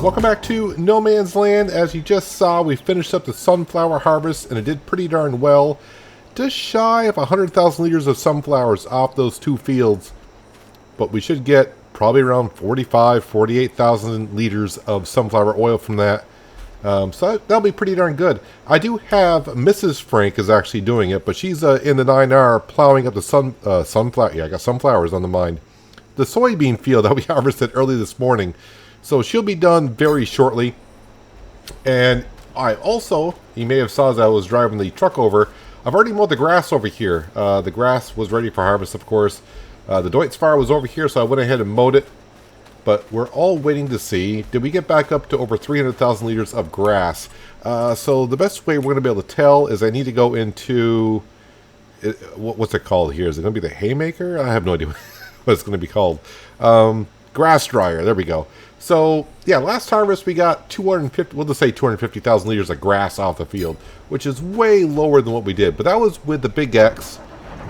Welcome back to No Man's Land. As you just saw, we finished up the sunflower harvest and it did pretty darn well. Just shy of 100,000 liters of sunflowers off those two fields. But we should get probably around 48,000 liters of sunflower oil from that. So that'll be pretty darn good. I do have Mrs. Frank is actually doing it, but she's in the 9R plowing up the sunflower. Yeah, I got sunflowers on the mind. The soybean field that we harvested early this morning. So she'll be done very shortly. And I also, you may have saw as I was driving the truck over, I've already mowed the grass over here. The grass was ready for harvest, of course. The Deutz-Fire was over here, so I went ahead and mowed it. But we're all waiting to see, did we get back up to over 300,000 liters of grass? So the best way we're going to be able to tell is I need to go into, what's it called here? Is it going to be the haymaker? I have no idea what it's going to be called. Grass dryer, there we go. So, yeah, last harvest we got 250, we'll just say 250,000 liters of grass off the field, which is way lower than what we did. But that was with the Big X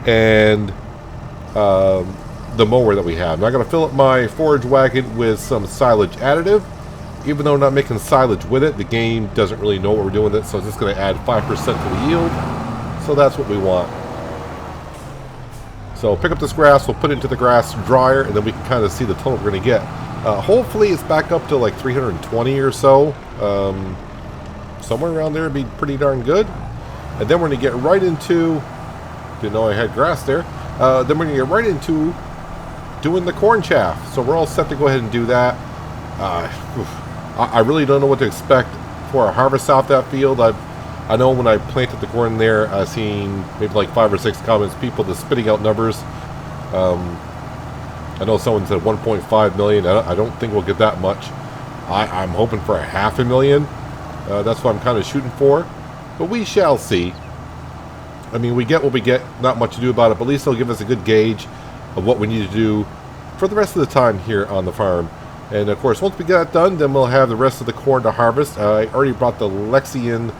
and the mower that we have. Now I'm going to fill up my forage wagon with some silage additive. Even though we're not making silage with it, the game doesn't really know what we're doing with it, so it's just going to add 5% to the yield. So that's what we want. So pick up this grass, we'll put it into the grass dryer, and then we can kind of see the total we're going to get. Hopefully it's back up to like 320 or so. Somewhere around there would be pretty darn good. And then we're going to get right into, didn't know I had grass there. Then we're going to get right into doing the corn chaff. So we're all set to go ahead and do that. I really don't know what to expect for a harvest off that field. I know when I planted the corn there, I've seen maybe like 5 or 6 comments, people just spitting out numbers. I know someone said 1.5 million. I don't think we'll get that much. I'm hoping for 500,000. That's what I'm kind of shooting for. But we shall see. I mean, we get what we get. Not much to do about it. But at least they'll give us a good gauge of what we need to do for the rest of the time here on the farm. And of course, once we get that done, then we'll have the rest of the corn to harvest. I already brought the Lexian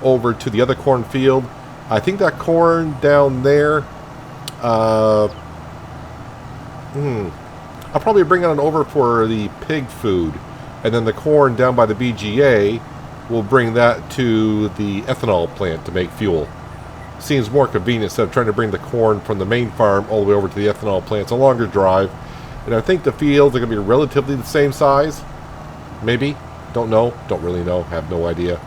over to the other corn field. I think that corn down there, I'll probably bring it on over for the pig food, and then the corn down by the BGA, we'll bring that to the ethanol plant to make fuel. Seems more convenient instead of trying to bring the corn from the main farm all the way over to the ethanol plant. It's a longer drive, and I think the fields are going to be relatively the same size. Maybe. Don't know. Don't really know. Have no idea.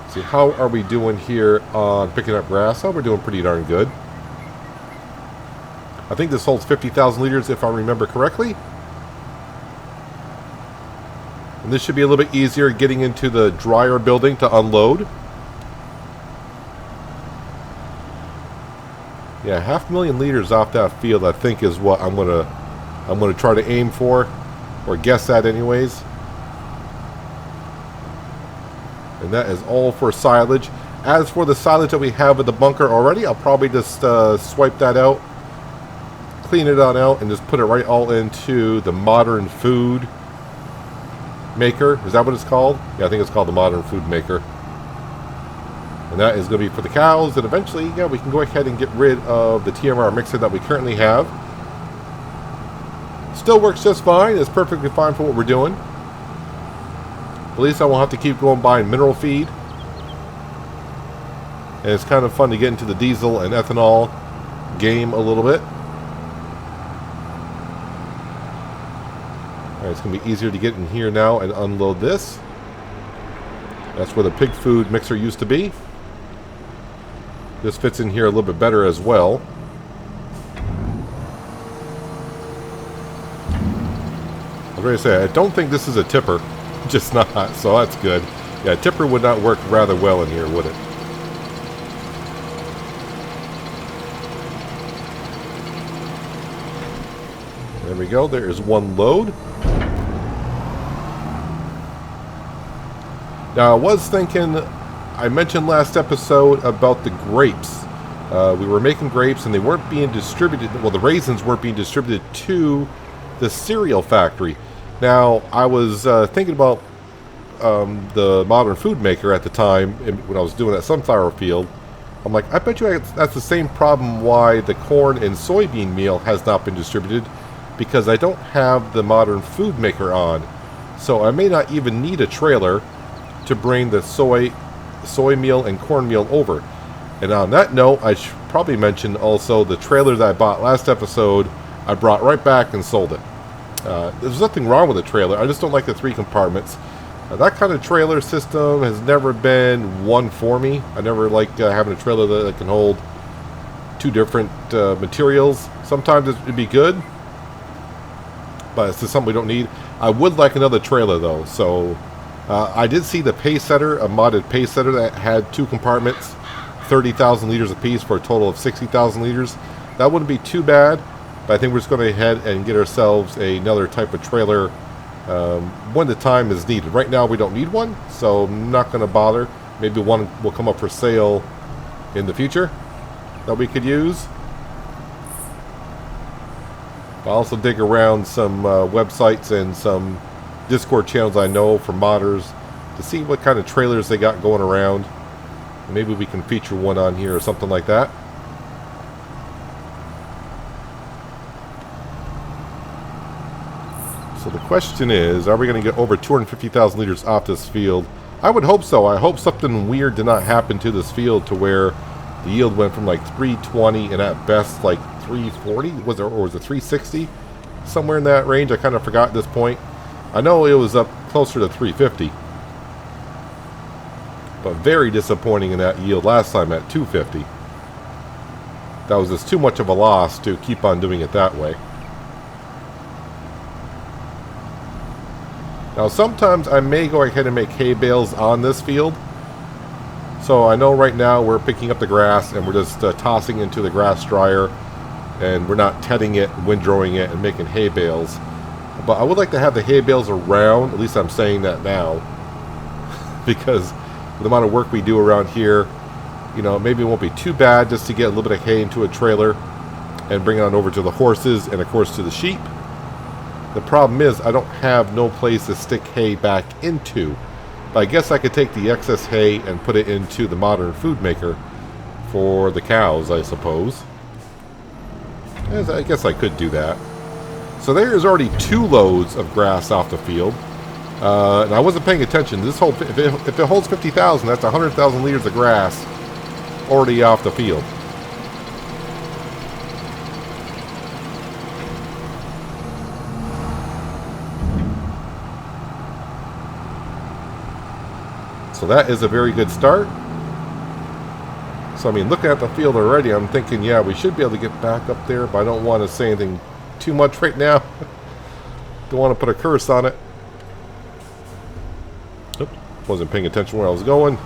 See, how are we doing here on picking up grass? Oh, we're doing pretty darn good. I think this holds 50,000 liters if I remember correctly. And this should be a little bit easier getting into the dryer building to unload. Yeah, 500,000 liters off that field I think is what I'm gonna try to aim for, or guess at anyways. And that is all for silage. As for the silage that we have in the bunker already, I'll probably just swipe that out, clean it on out, and just put it right all into the modern food maker. Is that what it's called? Yeah, I think it's called the modern food maker. And that is going to be for the cows. And eventually, yeah, we can go ahead and get rid of the TMR mixer that we currently have. Still works just fine. It's perfectly fine for what we're doing. At least I won't have to keep going buying mineral feed. And it's kind of fun to get into the diesel and ethanol game a little bit. Alright, it's going to be easier to get in here now and unload this. That's where the pig food mixer used to be. This fits in here a little bit better as well. I was ready to say, I don't think this is a tipper. Just not, so that's good. Yeah, a tipper would not work rather well in here, would it? There we go, there is one load. Now, I was thinking, I mentioned last episode about the grapes. We were making grapes and they weren't being distributed, well, the raisins weren't being distributed to the cereal factory. Now, I was thinking about the modern food maker at the time when I was doing that sunflower field. I'm like, I bet you that's the same problem why the corn and soybean meal has not been distributed, because I don't have the modern food maker on. So I may not even need a trailer to bring the soy meal and corn meal over. And on that note, I should probably mention also the trailer that I bought last episode. I brought right back and sold it. There's nothing wrong with the trailer, I just don't like the 3 compartments. That kind of trailer system has never been one for me. I never like having a trailer that can hold 2 different materials. Sometimes it'd be good, but it's just something we don't need. I would like another trailer though, so I did see the pace setter, a modded pace setter that had 2 compartments, 30,000 liters apiece for a total of 60,000 liters. That wouldn't be too bad, but I think we're just going to head and get ourselves another type of trailer when the time is needed. Right now we don't need one, so I'm not going to bother. Maybe one will come up for sale in the future that we could use. I'll also dig around some websites and some Discord channels I know for modders to see what kind of trailers they got going around. Maybe we can feature one on here or something like that. So the question is, are we going to get over 250,000 liters off this field? I would hope so. I hope something weird did not happen to this field to where the yield went from like 320 and at best like 340. Was it, or was it 360? Somewhere in that range. I kind of forgot at this point. I know it was up closer to 350. But very disappointing in that yield last time at 250. That was just too much of a loss to keep on doing it that way. Now sometimes I may go ahead and make hay bales on this field. So I know right now we're picking up the grass and we're just tossing into the grass dryer, and we're not tedding it, windrowing it, and making hay bales. But I would like to have the hay bales around, at least I'm saying that now, because the amount of work we do around here, you know, maybe it won't be too bad just to get a little bit of hay into a trailer and bring it on over to the horses and of course to the sheep. The problem is I don't have no place to stick hay back into. But I guess I could take the excess hay and put it into the modern food maker for the cows, I suppose. I guess I could do that. So there's already 2 loads of grass off the field. And I wasn't paying attention. This whole, if it holds 50,000, that's 100,000 liters of grass already off the field. So that is a very good start. So I mean, looking at the field already, I'm thinking, yeah, we should be able to get back up there, but I don't want to say anything too much right now. Don't want to put a curse on it. Oops, wasn't paying attention where I was going.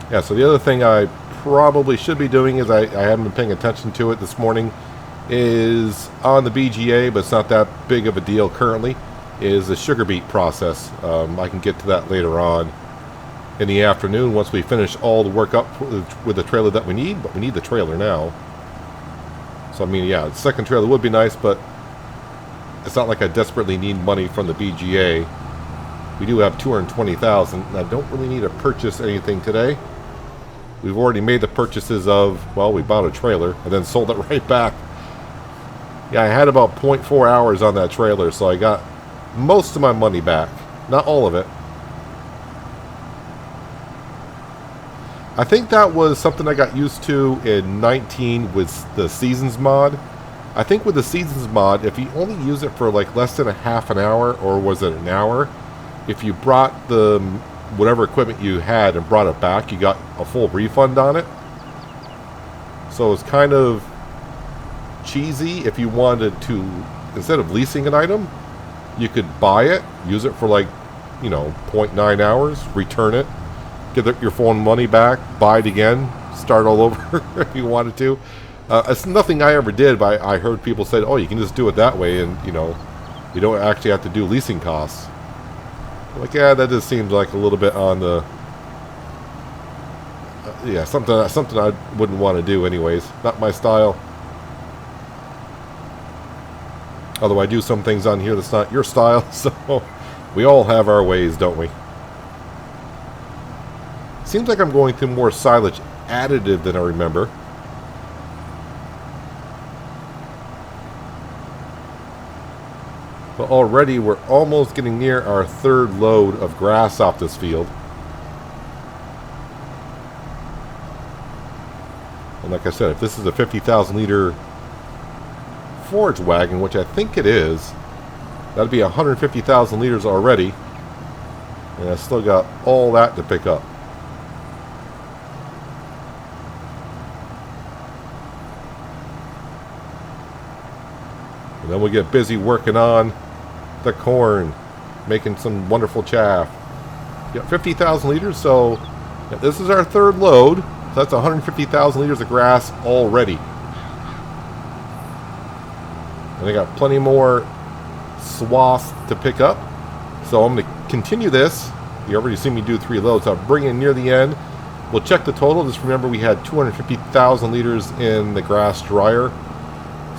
Yeah, so the other thing I probably should be doing is I haven't been paying attention to it this morning, is on the BGA, but it's not that big of a deal currently, is the sugar beet process. I can get to that later on in the afternoon once we finish all the work up with the trailer that we need, but we need the trailer now. So I mean, yeah, the second trailer would be nice, but it's not like I desperately need money from the BGA. We do have 220,000, and I don't really need to purchase anything today. We've already made the purchases of, well, we bought a trailer and then sold it right back. Yeah, I had about 0.4 hours on that trailer, so I got most of my money back. Not all of it. I think that was something I got used to in 19 with the Seasons mod. I think with the Seasons mod, if you only use it for like less than a half an hour, or was it an hour, if you brought the whatever equipment you had and brought it back, you got a full refund on it. So it's kind of cheesy if you wanted to, instead of leasing an item, you could buy it, use it for like, you know, 0.9 hours, return it, get your phone money back, buy it again, start all over if you wanted to. It's nothing I ever did, but I heard people say, oh, you can just do it that way, and, you know, you don't actually have to do leasing costs. Like, yeah, that just seems like a little bit on the... yeah, something I wouldn't want to do anyways. Not my style. Although I do some things on here that's not your style, so we all have our ways, don't we? Seems like I'm going through more silage additive than I remember. But already we're almost getting near our third load of grass off this field. And like I said, if this is a 50,000 liter forage wagon, which I think it is, that'd be 150,000 liters already. And I still got all that to pick up. And then we'll get busy working on the corn, making some wonderful chaff. Got 50,000 liters, so yeah, this is our third load. So that's 150,000 liters of grass already. And I got plenty more swaths to pick up. So I'm going to continue this. You already seen me do 3 loads. I'll bring it near the end. We'll check the total. Just remember we had 250,000 liters in the grass dryer.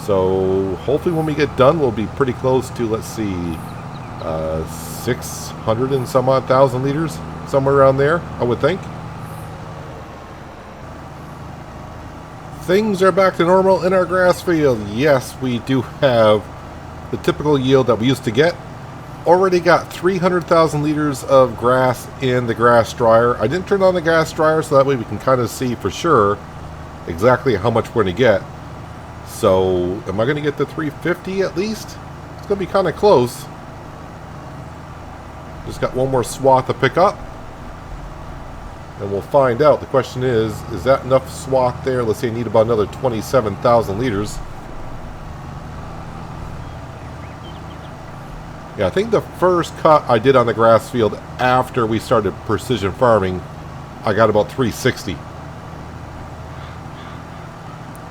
So hopefully when we get done, we'll be pretty close to, let's see, 600 and some odd thousand liters. Somewhere around there, I would think. Things are back to normal in our grass field. Yes, we do have the typical yield that we used to get. Already got 300,000 liters of grass in the grass dryer. I didn't turn on the grass dryer so that way we can kind of see for sure exactly how much we're going to get. So, am I going to get the 350 at least? It's going to be kind of close. Just got one more swath to pick up. And we'll find out. The question is that enough swath there? Let's say I need about another 27,000 liters. Yeah, I think the first cut I did on the grass field after we started precision farming, I got about 360.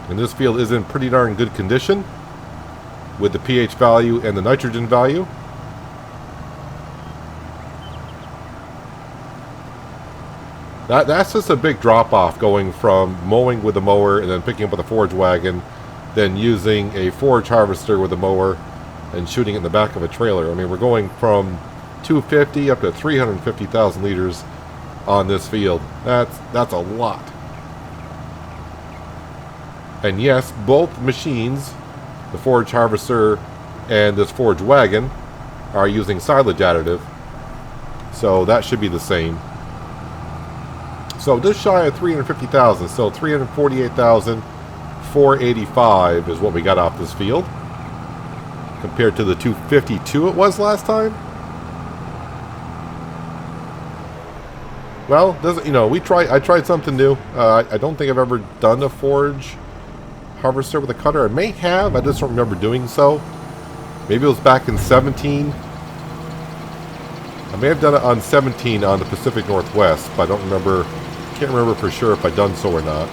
And this field is in pretty darn good condition with the pH value and the nitrogen value. That's just a big drop off going from mowing with a mower and then picking up with a forage wagon, then using a forage harvester with a mower and shooting it in the back of a trailer. I mean, we're going from 250 up to 350,000 liters on this field. That's a lot. And yes, both machines, the forage harvester and this forage wagon, are using silage additive. So that should be the same. So just shy of 350,000. So 348,485 is what we got off this field. Compared to the 252 it was last time. Well, doesn't, you know, I tried something new. I don't think I've ever done a forage harvester with a cutter. I may have, I just don't remember doing so. Maybe it was back in 17. I may have done it on 17 on the Pacific Northwest, but I don't remember, can't remember for sure if I've done so or not.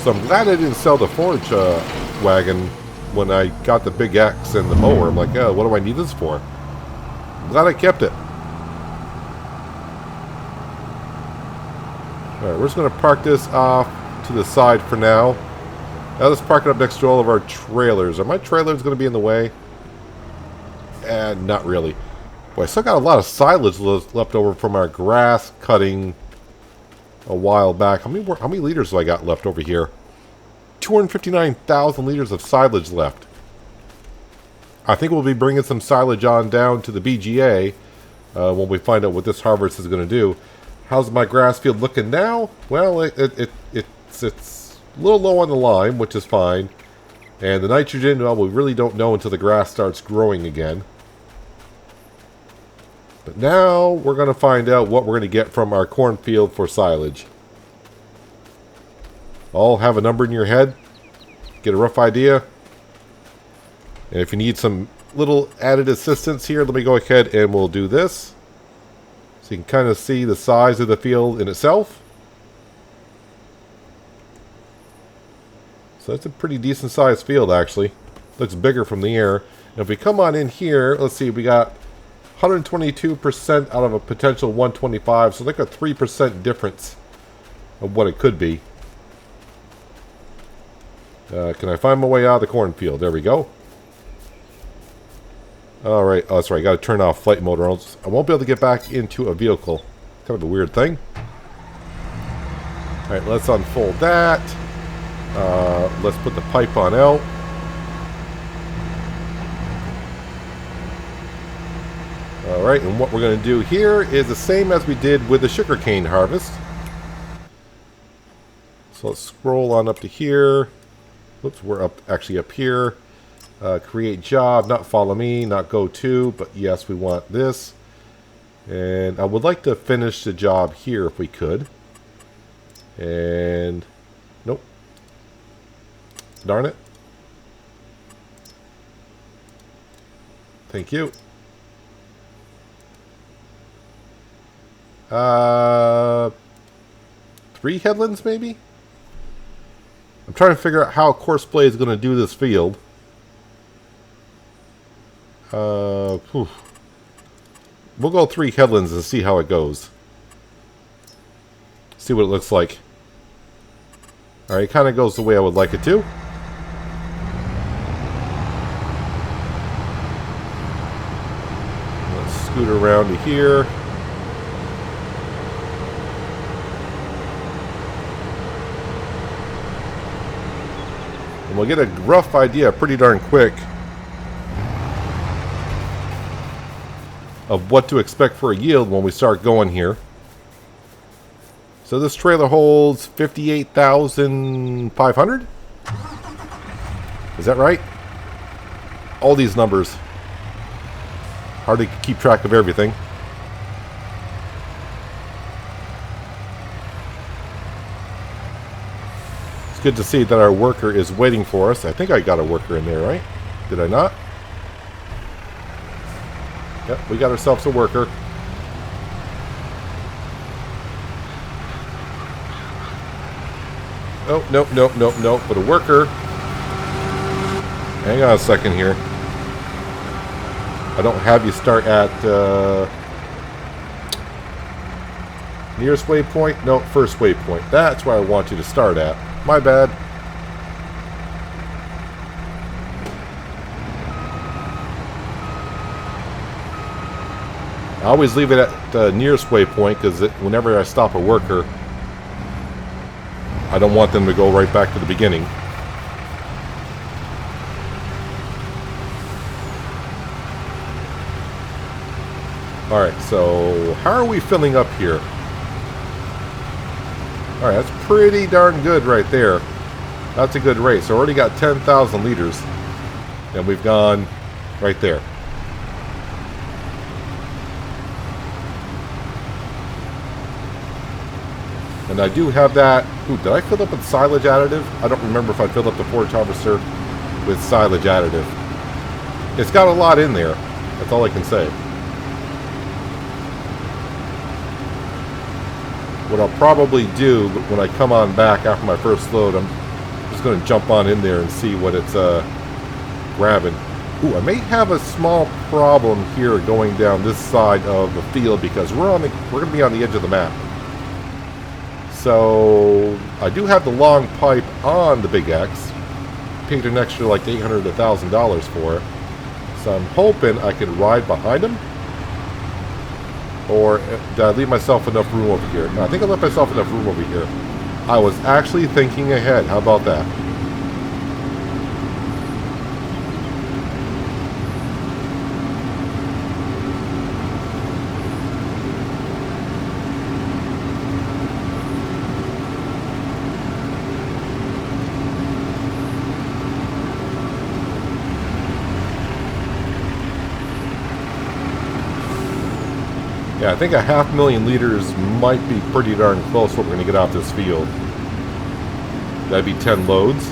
So I'm glad I didn't sell the forage wagon when I got the big X and the mower. I'm like, oh, what do I need this for? I'm glad I kept it. Alright, we're just going to park this off to the side for now. Now let's park it up next to all of our trailers. Are my trailers going to be in the way? Not really. Boy, I still got a lot of silage left over from our grass cutting a while back. How many liters do I got left over here? 259,000 liters of silage left. I think we'll be bringing some silage on down to the BGA when we find out what this harvest is going to do. How's my grass field looking now? Well, it's a little low on the lime, which is fine. And the nitrogen, well, we really don't know until the grass starts growing again. But now we're going to find out what we're going to get from our cornfield for silage. All have a number in your head? Get a rough idea? And if you need some little added assistance here, let me go ahead and we'll do this. So you can kind of see the size of the field in itself. So that's a pretty decent sized field actually. Looks bigger from the air. And if we come on in here, let's see, we got 122% out of a potential 125. So like a 3% difference of what it could be. Can I find my way out of the cornfield? There we go. Alright, oh, that's right, I gotta turn off flight mode or else I won't be able to get back into a vehicle. Kind of a weird thing. Alright, let's unfold that. Let's put the pipe on out. Alright, and what we're going to do here is the same as we did with the sugarcane harvest. So let's scroll on up to here. Whoops, we're actually up here. Create job, not follow me, not go to, but yes, we want this. And I would like to finish the job here if we could. And nope. Darn it. Thank you. 3 headlands maybe? I'm trying to figure out how Courseplay is going to do this field. We'll go 3 headlands and see how it goes. See what it looks like. Alright, it kind of goes the way I would like it to. Let's scoot around to here. And we'll get a rough idea pretty darn quick of what to expect for a yield when we start going here. So this trailer holds 58,500? Is that right? All these numbers. Hard to keep track of everything. It's good to see that our worker is waiting for us. I think I got a worker in there, right? Did I not? Yep, we got ourselves a worker. Oh, nope, nope, nope, nope. But a worker. Hang on a second here. I don't have you start at nearest waypoint. No, first waypoint. That's where I want you to start at. My bad. I always leave it at the nearest waypoint because whenever I stop a worker, I don't want them to go right back to the beginning. Alright, so how are we filling up here? Alright, that's pretty darn good right there. That's a good rate. So already got 10,000 liters. And we've gone right there. And I do have that. Ooh, did I fill up with silage additive? I don't remember if I filled up the forage harvester with silage additive. It's got a lot in there. That's all I can say. What I'll probably do when I come on back after my first load, I'm just going to jump on in there and see what it's grabbing. Ooh, I may have a small problem here going down this side of the field because we're going to be on the edge of the map. So I do have the long pipe on the Big X. Paid an extra like $800 to $1,000 for it. So I'm hoping I can ride behind him. Or did I leave myself enough room over here? No, I think I left myself enough room over here. I was actually thinking ahead. How about that? Yeah, I think a 500,000 liters might be pretty darn close what we're going to get off this field. That'd be 10 loads.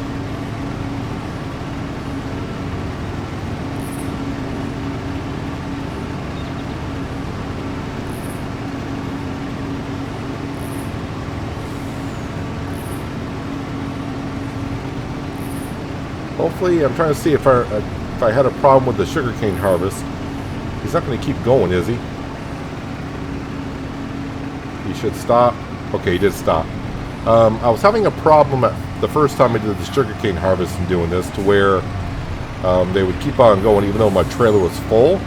Hopefully, I'm trying to see if I had a problem with the sugarcane harvest. He's not going to keep going, is he? He should stop. Okay, he did stop. I was having a problem at the first time I did the sugarcane harvest and doing this, to where they would keep on going even though my trailer was full.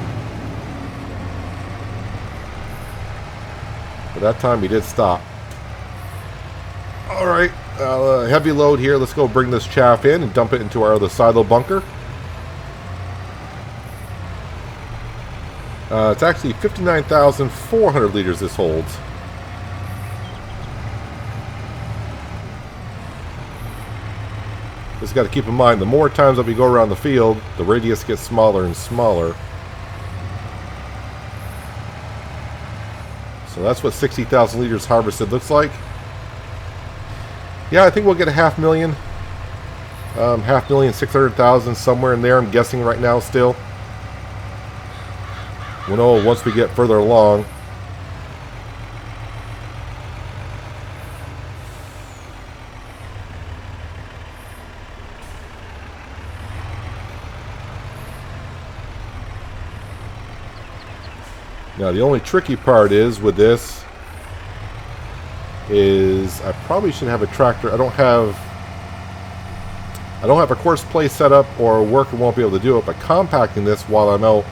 But that time he did stop. Alright, heavy load here. Let's go bring this chaff in and dump it into our other silo bunker. It's actually 59,400 liters this holds. Just got to keep in mind, the more times that we go around the field, the radius gets smaller and smaller. So that's what 60,000 liters harvested looks like. Yeah, I think we'll get a 500,000. 5,600,000, somewhere in there, I'm guessing right now still. We'll know once we get further along. Now the only tricky part is with this is I probably should have a tractor. I don't have a course play set up, or a worker won't be able to do it, but compacting this while I'm out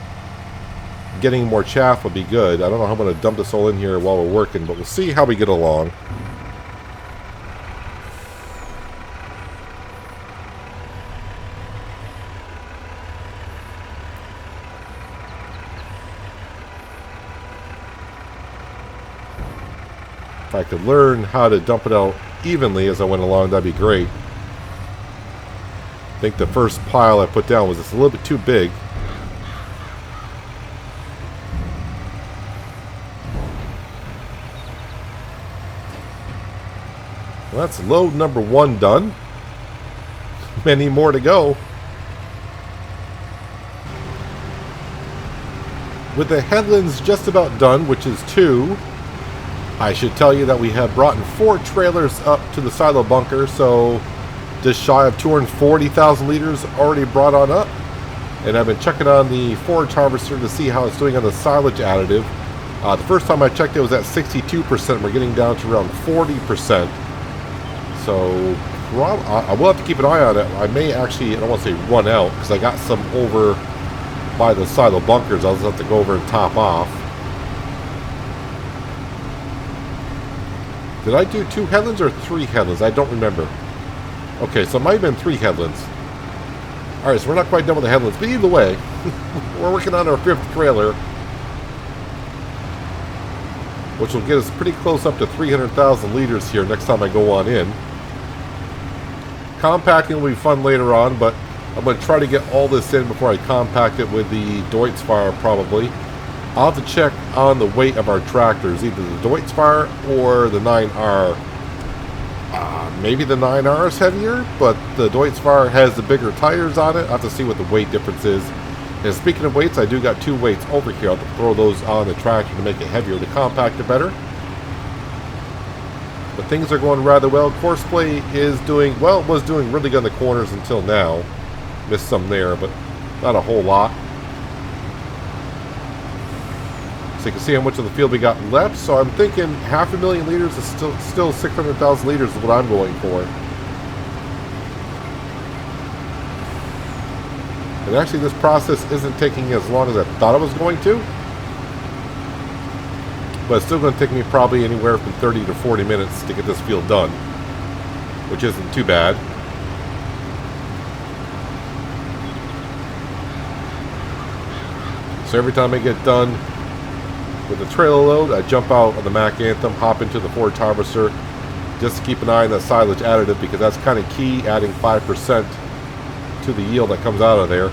getting more chaff would be good. I don't know how I'm going to dump this all in here while we're working, but we'll see how we get along. If I could learn how to dump it out evenly as I went along, that'd be great. I think the first pile I put down was just a little bit too big. Well, that's load number 1 done. Many more to go. With the headlands just about done, which is 2, I should tell you that we have brought in 4 trailers up to the silo bunker, so just shy of 240,000 liters already brought on up. And I've been checking on the forage harvester to see how it's doing on the silage additive. The first time I checked it was at 62%. We're getting down to around 40%. So I will have to keep an eye on it. I may actually, I don't want to say run out, because I got some over by the silo bunkers. I'll just have to go over and top off. Did I do 2 headlands or 3 headlands? I don't remember. Okay, so it might have been 3 headlands. Alright, so we're not quite done with the headlands, but either way, we're working on our 5th trailer, which will get us pretty close up to 300,000 liters here next time I go on in. Compacting will be fun later on, but I'm going to try to get all this in before I compact it with the Deutz-Fire probably. I'll have to check on the weight of our tractors, either the Deutz-Fire or the 9R. Maybe the 9R is heavier, but the Deutz-Fire has the bigger tires on it. I'll have to see what the weight difference is. And speaking of weights, I do got 2 weights over here. I'll have to throw those on the tractor to make it heavier, to compact it better. But things are going rather well. Courseplay is doing, well, it was doing really good in the corners until now. Missed some there, but not a whole lot. So you can see how much of the field we got left. So I'm thinking 500,000 liters is still 600,000 liters is what I'm going for. And actually this process isn't taking as long as I thought it was going to. But it's still going to take me probably anywhere from 30 to 40 minutes to get this field done, which isn't too bad. So every time I get done with the trailer load, I jump out of the Mac Anthem, hop into the forage harvester, just to keep an eye on the silage additive, because that's kind of key, adding 5% to the yield that comes out of there.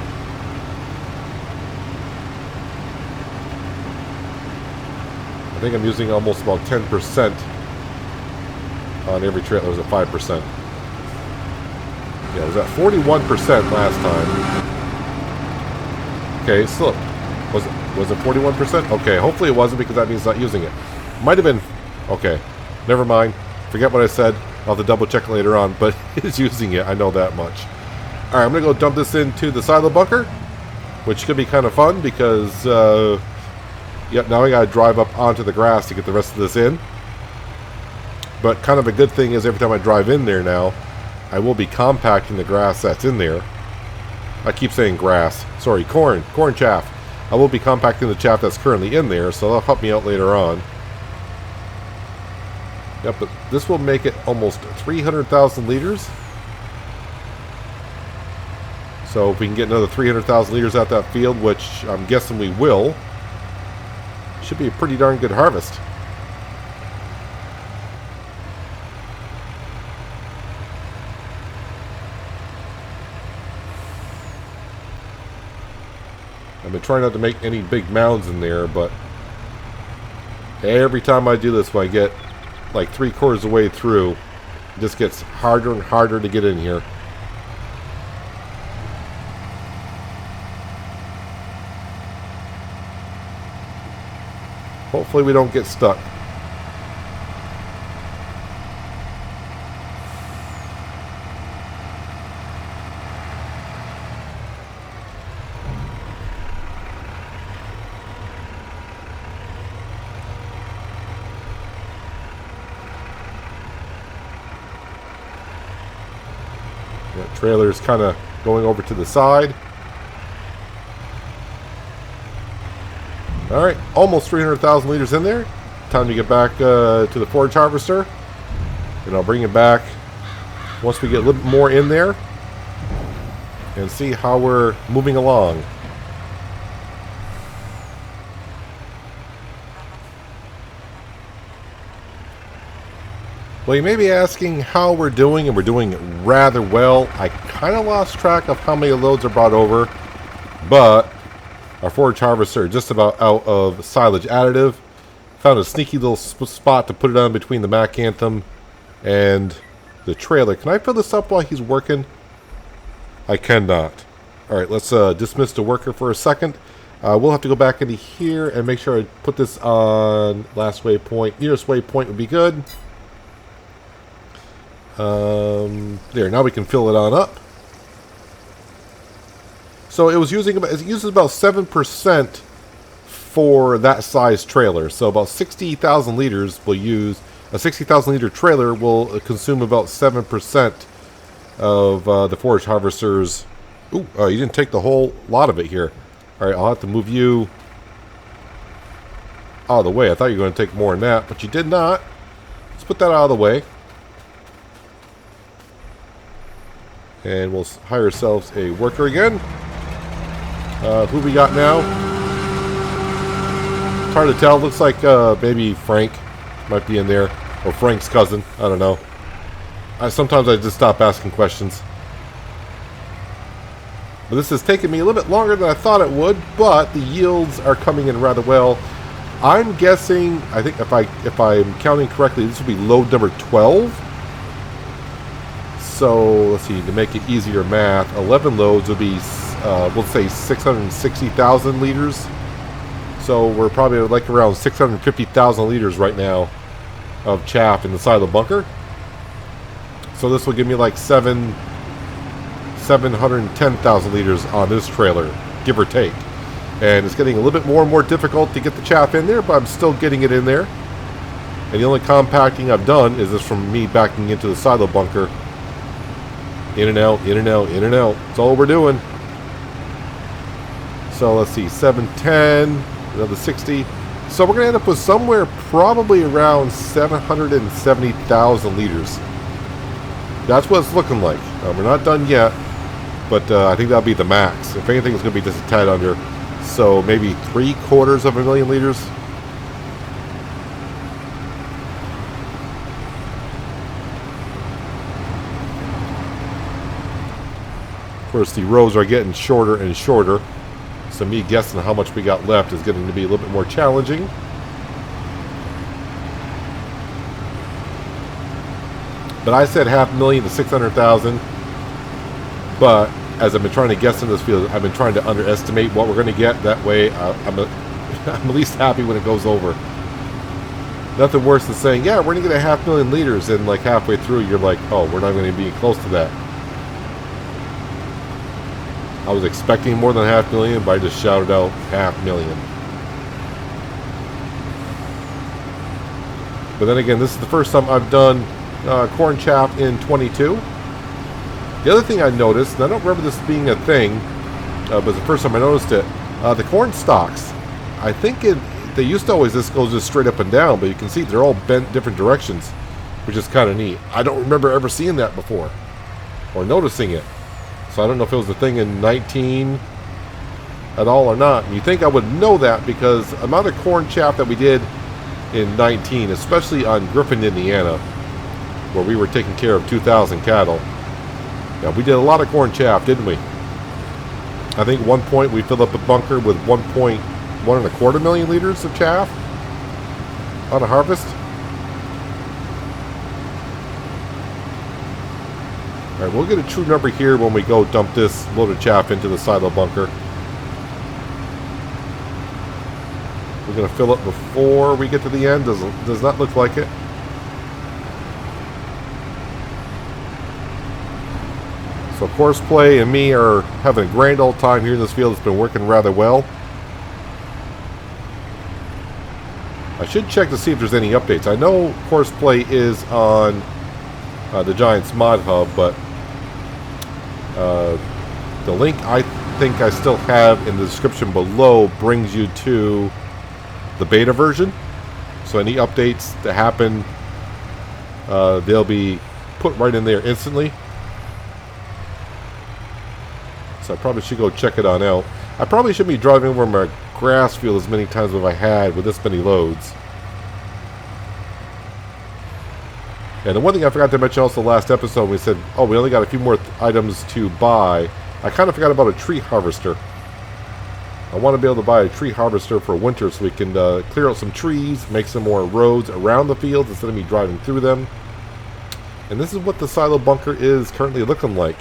I think I'm using almost about 10% on every trailer. Was it 5%? Yeah, it was at 41% last time. Okay, still, was it 41%? Okay, hopefully it wasn't, because that means not using it. Might have been. Okay, never mind. Forget what I said. I'll have to double check later on, but it's using it. I know that much. All right, I'm gonna go dump this into the silo bunker, which could be kind of fun because, yep, now I gotta drive up onto the grass to get the rest of this in. But kind of a good thing is every time I drive in there now, I will be compacting the grass that's in there. I keep saying grass. Sorry, corn chaff. I will be compacting the chaff that's currently in there, so that'll help me out later on. Yep, but this will make it almost 300,000 liters. So if we can get another 300,000 liters out that field, which I'm guessing we will, should be a pretty darn good harvest. I've been trying not to make any big mounds in there, but every time I do this, when I get like 3/4 of the way through, it just gets harder and harder to get in here. Hopefully we don't get stuck. That trailer's kind of going over to the side. Alright, almost 300,000 liters in there. Time to get back to the forage harvester. And I'll bring it back once we get a little bit more in there and see how we're moving along. Well, you may be asking how we're doing, and we're doing rather well. I kind of lost track of how many loads are brought over, but our forage harvester is just about out of silage additive. Found a sneaky little spot to put it on between the Mac Anthem and the trailer. Can I fill this up while he's working? I cannot. Alright, let's dismiss the worker for a second. We'll have to go back into here and make sure I put this on last waypoint. Nearest waypoint would be good. There, now we can fill it on up. So it uses about 7% for that size trailer. So about 60,000 liters will use, a 60,000 liter trailer will consume about 7% of the forage harvester's. Ooh, you didn't take the whole lot of it here. Alright, I'll have to move you out of the way. I thought you were going to take more than that, but you did not. Let's put that out of the way. And we'll hire ourselves a worker again. Who we got now? It's hard to tell. Looks like maybe Frank might be in there. Or Frank's cousin. I don't know. Sometimes I just stop asking questions. But this has taken me a little bit longer than I thought it would. But the yields are coming in rather well. I'm guessing, I think if I'm counting correctly, this will be load number 12. So, let's see, to make it easier math, 11 loads would be, we'll say 660,000 liters. So we're probably like around 650,000 liters right now of chaff in the silo bunker. So this will give me like 710,000 liters on this trailer, give or take. And it's getting a little bit more and more difficult to get the chaff in there, but I'm still getting it in there. And the only compacting I've done is this from me backing into the silo bunker. In and out, in and out, in and out. That's all we're doing. So let's see, 710, another 60. So we're going to end up with somewhere probably around 770,000 liters. That's what it's looking like. We're not done yet, but I think that'll be the max. If anything, it's going to be just a tad under. So maybe 750,000 liters. Of course, the rows are getting shorter and shorter, so me guessing how much we got left is getting to be a little bit more challenging. But I said 500,000 to 600,000. But as I've been trying to guess in this field, I've been trying to underestimate what we're going to get. That way, I'm at least happy when it goes over. Nothing worse than saying, yeah, we're going to get 500,000 liters, and like halfway through, you're like, oh, we're not going to be close to that. I was expecting more than 500,000, but I just shouted out 500,000. But then again, this is the first time I've done corn chaff in 22. The other thing I noticed, and I don't remember this being a thing, but it's the first time I noticed it, the corn stalks. I think they used to always this goes just straight up and down, but you can see they're all bent different directions, which is kind of neat. I don't remember ever seeing that before, or noticing it. So I don't know if it was a thing in 19 at all or not. And you think I would know that because the amount of corn chaff that we did in 19, especially on Griffin, Indiana, where we were taking care of 2,000 cattle. Yeah, we did a lot of corn chaff, didn't we? I think at one point we filled up a bunker with 1.125 million liters of chaff on a harvest. Alright, we'll get a true number here when we go dump this load of chaff into the silo bunker. We're going to fill it before we get to the end. Does not look like it. So Courseplay and me are having a grand old time here in this field. It's been working rather well. I should check to see if there's any updates. I know Courseplay is on the Giants mod hub, but the link I think I still have in the description below brings you to the beta version. So any updates that happen, they'll be put right in there instantly. So I probably should go check it on out. I probably shouldn't be driving over my grass field as many times as I had with this many loads. And the one thing I forgot to mention also last episode, we said, oh, we only got a few more items to buy. I kind of forgot about a tree harvester. I want to be able to buy a tree harvester for winter so we can clear out some trees, make some more roads around the fields instead of me driving through them. And this is what the silo bunker is currently looking like.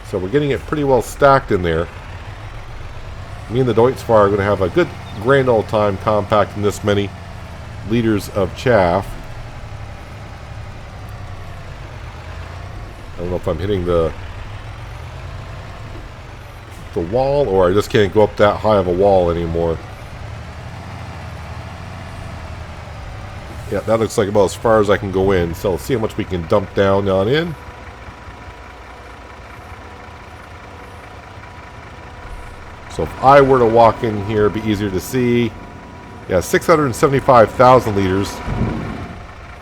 So we're getting it pretty well stacked in there. Me and the Deutz are going to have a good grand old time compacting this many liters of chaff. I don't know if I'm hitting the wall, or I just can't go up that high of a wall anymore. Yeah, that looks like about as far as I can go in. So let's see how much we can dump down on in. So if I were to walk in here, it'd be easier to see. Yeah, 675,000 liters,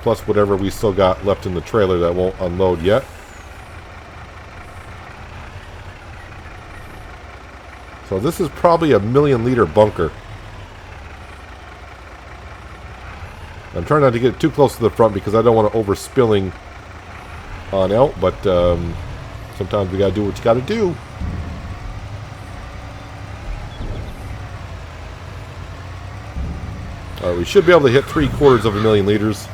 plus whatever we still got left in the trailer that won't unload yet. So this is probably a 1,000,000 liter bunker. I'm trying not to get too close to the front because I don't want to overspilling on out, but sometimes we gotta do what you gotta do. We should be able to hit 750,000 liters,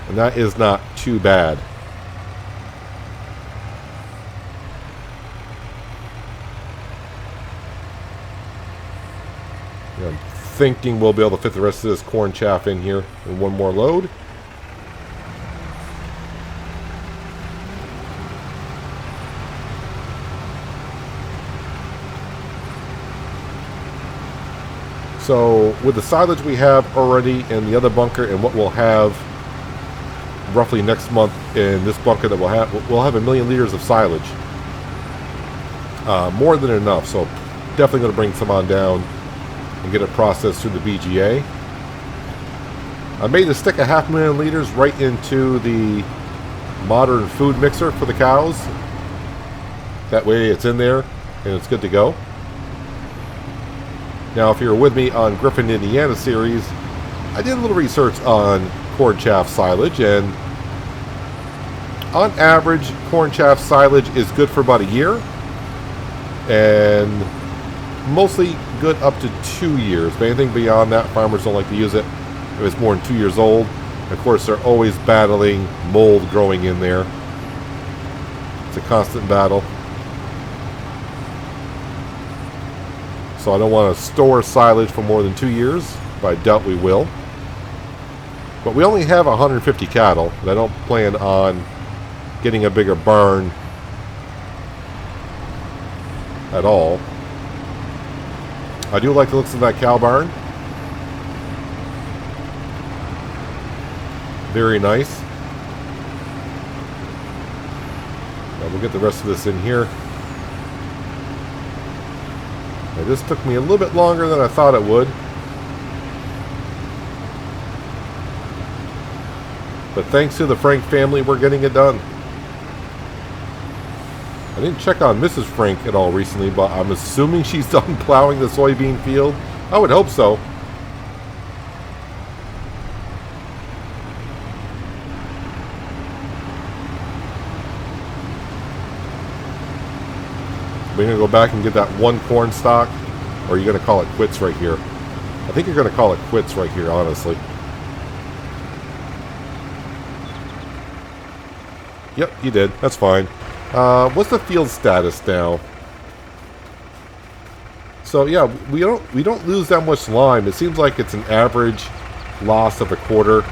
and that is not too bad. I'm thinking we'll be able to fit the rest of this corn chaff in here in one more load. So with the silage we have already in the other bunker and what we'll have roughly next month in this bunker that we'll have 1,000,000 liters of silage. More than enough, so definitely going to bring some on down and get it processed through the BGA. I made a stick of 500,000 liters right into the modern food mixer for the cows. That way it's in there and it's good to go. Now, if you're with me on Griffin, Indiana series, I did a little research on corn chaff silage, and on average, corn chaff silage is good for about a year, and mostly good up to 2 years. But anything beyond that, farmers don't like to use it if it's more than 2 years old. Of course, they're always battling mold growing in there. It's a constant battle. So I don't want to store silage for more than 2 years, but I doubt we will. But we only have 150 cattle, and I don't plan on getting a bigger barn at all. I do like the looks of that cow barn. Very nice. Now we'll get the rest of this in here. Now, this took me a little bit longer than I thought it would. But thanks to the Frank family, we're getting it done. I didn't check on Mrs. Frank at all recently, but I'm assuming she's done plowing the soybean field. I would hope so. We're going to go back and get that one corn stalk, or are you going to call it quits right here? I think you're going to call it quits right here, honestly. Yep, you did. That's fine. What's the field status now? So yeah, we don't lose that much lime. It seems like it's an average loss of a quarter.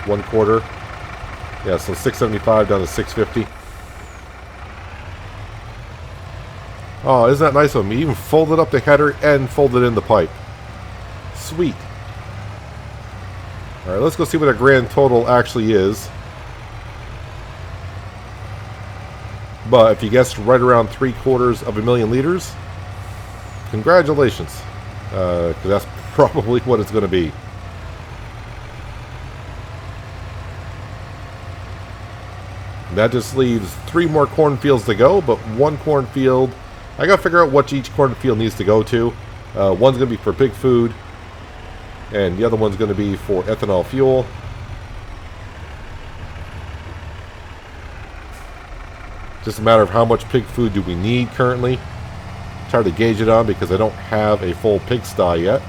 1 quarter. Yeah, so 675 down to 650. Oh, isn't that nice of me? Even folded up the header and folded in the pipe. Sweet. Alright, let's go see what our grand total actually is. But if you guessed right around 750,000 liters, congratulations. Because that's probably what it's going to be. That just leaves 3 more cornfields to go, but 1 cornfield. I got to figure out what each cornfield needs to go to. One's going to be for pig food, and the other one's going to be for ethanol fuel. Just a matter of how much pig food do we need currently. It's hard to gauge it on because I don't have a full pigsty yet.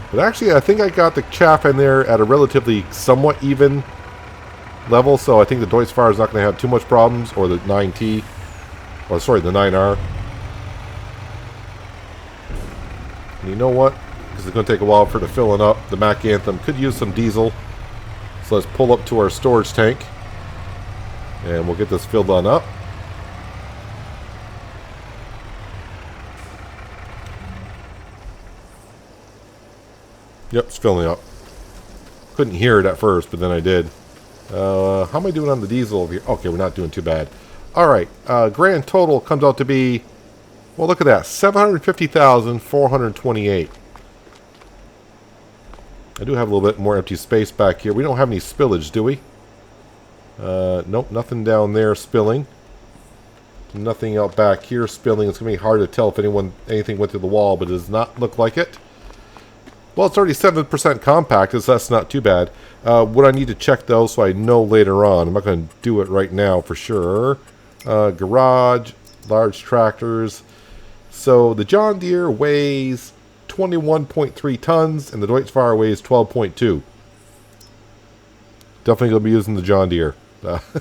But actually, I think I got the chaff in there at a relatively somewhat even level, so I think the Deutz-Fahr is not going to have too much problems, or the 9T, or sorry, the 9R. And you know what? Because it's going to take a while for it to fill up. The Mac Anthem could use some diesel. So let's pull up to our storage tank. And we'll get this filled on up. Yep, it's filling up. Couldn't hear it at first, but then I did. How am I doing on the diesel over here? Okay, we're not doing too bad. Alright, grand total comes out to be, well, look at that, 750,428. I do have a little bit more empty space back here. We don't have any spillage, do we? Nope, nothing down there spilling. Nothing out back here spilling. It's going to be hard to tell if anything went through the wall, but it does not look like it. Well, it's already 7% compacted, so that's not too bad. What I need to check, though, so I know later on. I'm not going to do it right now for sure. Garage, large tractors. So the John Deere weighs 21.3 tons, and the Deutz-Fahr weighs 12.2. Definitely going to be using the John Deere.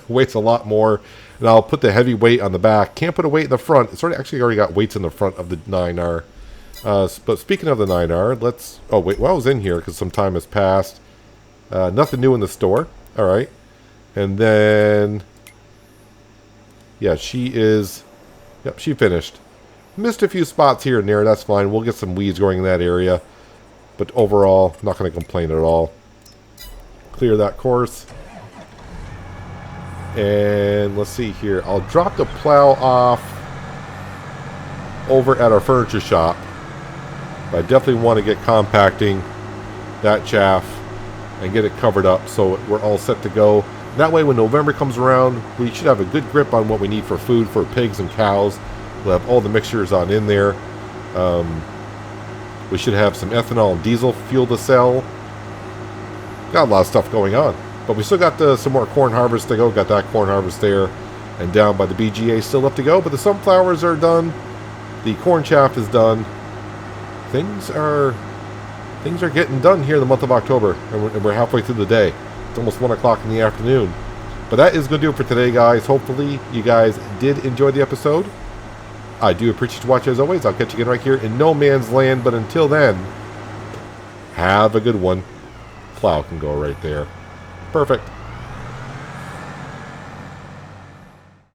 Weights a lot more, and I'll put the heavy weight on the back. Can't put a weight in the front. It's actually already got weights in the front of the 9R. But speaking of the 9R, let's... Oh, wait, well, I was in here because some time has passed. Nothing new in the store. All right. And then... Yeah, she is... Yep, she finished. Missed a few spots here and there. That's fine. We'll get some weeds growing in that area. But overall, not going to complain at all. Clear that course. And let's see here. I'll drop the plow off over at our furniture shop. But I definitely want to get compacting that chaff and get it covered up so we're all set to go. That way when November comes around, we should have a good grip on what we need for food for pigs and cows. We'll have all the mixtures on in there. We should have some ethanol and diesel fuel to sell. Got a lot of stuff going on. But we still got some more corn harvest to go. Got that corn harvest there. And down by the BGA still left to go, but the sunflowers are done. The corn chaff is done. Things are getting done here in the month of October, and we're halfway through the day. It's almost 1 o'clock in the afternoon. But that is going to do it for today, guys. Hopefully you guys did enjoy the episode. I do appreciate you watching as always. I'll catch you again right here in No Man's Land. But until then, have a good one. Plow can go right there. Perfect.